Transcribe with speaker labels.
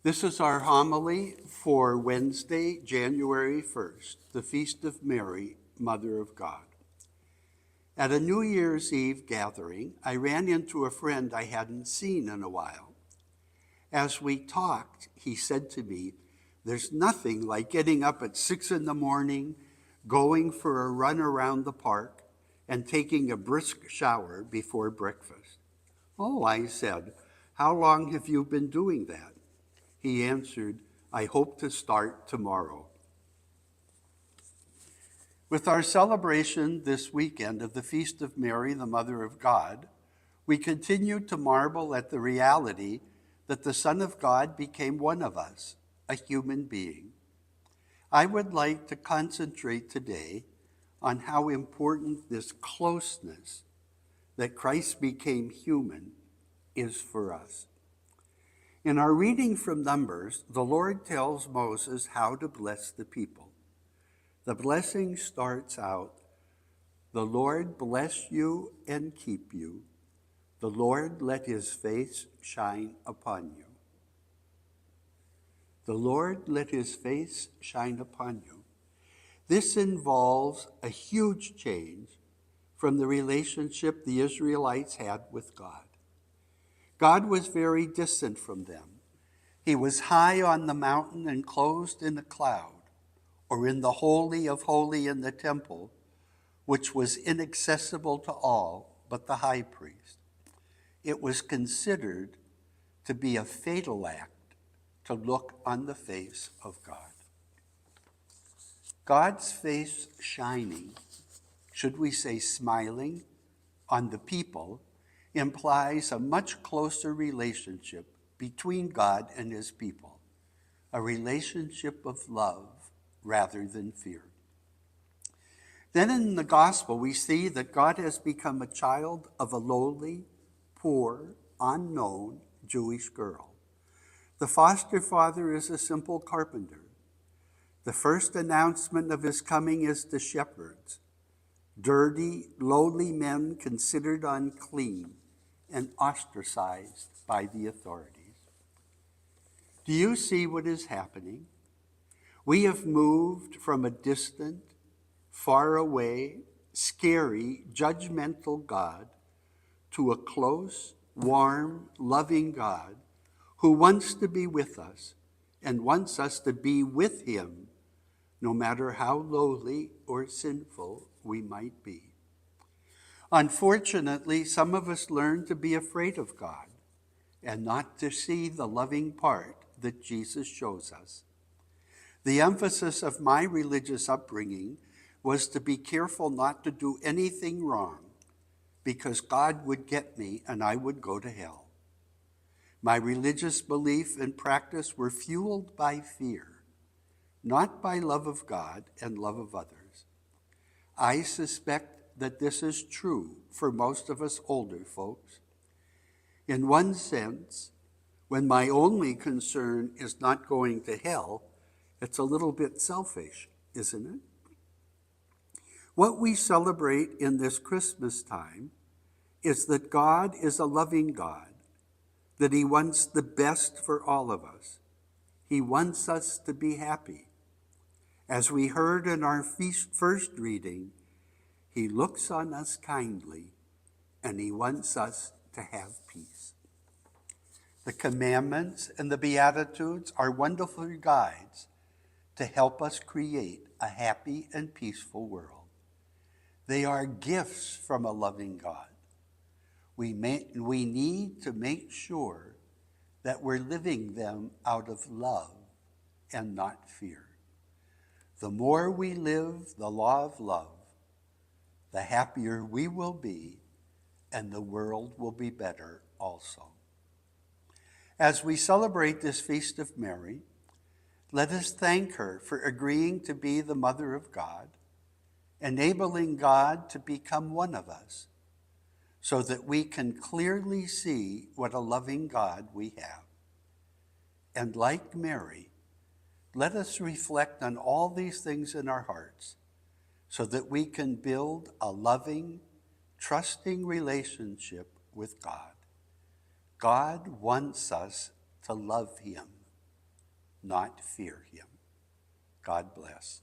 Speaker 1: This is our homily for Wednesday, January 1st, the Feast of Mary, Mother of God. At a New Year's Eve gathering, I ran into a friend I hadn't seen in a while. As we talked, he said to me, "There's nothing like getting up at 6 a.m, going for a run around the park, and taking a brisk shower before breakfast." "Oh," I said, "how long have you been doing that?" He answered, "I hope to start tomorrow." With our celebration this weekend of the Feast of Mary, the Mother of God, we continue to marvel at the reality that the Son of God became one of us, a human being. I would like to concentrate today on how important this closeness that Christ became human is for us. In our reading from Numbers, the Lord tells Moses how to bless the people. The blessing starts out, "The Lord bless you and keep you. The Lord let his face shine upon you." The Lord let his face shine upon you. This involves a huge change from the relationship the Israelites had with God. God was very distant from them. He was high on the mountain and clothed in a cloud, or in the Holy of Holies in the temple, which was inaccessible to all but the high priest. It was considered to be a fatal act to look on the face of God. God's face shining, should we say smiling, on the people implies a much closer relationship between God and his people, a relationship of love rather than fear. Then in the gospel, we see that God has become a child of a lowly, poor, unknown Jewish girl. The foster father is a simple carpenter. The first announcement of his coming is to shepherds, dirty, lowly men considered unclean and ostracized by the authorities. Do you see what is happening? We have moved from a distant, far away, scary, judgmental God to a close, warm, loving God who wants to be with us and wants us to be with him, no matter how lowly or sinful we might be. Unfortunately, some of us learn to be afraid of God and not to see the loving part that Jesus shows us. The emphasis of my religious upbringing was to be careful not to do anything wrong, because God would get me and I would go to hell. My religious belief and practice were fueled by fear, not by love of God and love of others. I suspect that this is true for most of us older folks. In one sense, when my only concern is not going to hell, it's a little bit selfish, isn't it? What we celebrate in this Christmas time is that God is a loving God, that he wants the best for all of us. He wants us to be happy. As we heard in our first reading, he looks on us kindly, and he wants us to have peace. The commandments and the Beatitudes are wonderful guides to help us create a happy and peaceful world. They are gifts from a loving God. We need to make sure that we're living them out of love and not fear. The more we live the law of love, the happier we will be, and the world will be better also. As we celebrate this Feast of Mary, let us thank her for agreeing to be the Mother of God, enabling God to become one of us, so that we can clearly see what a loving God we have. And like Mary, let us reflect on all these things in our hearts, so that we can build a loving, trusting relationship with God. God wants us to love him. not fear him. God bless.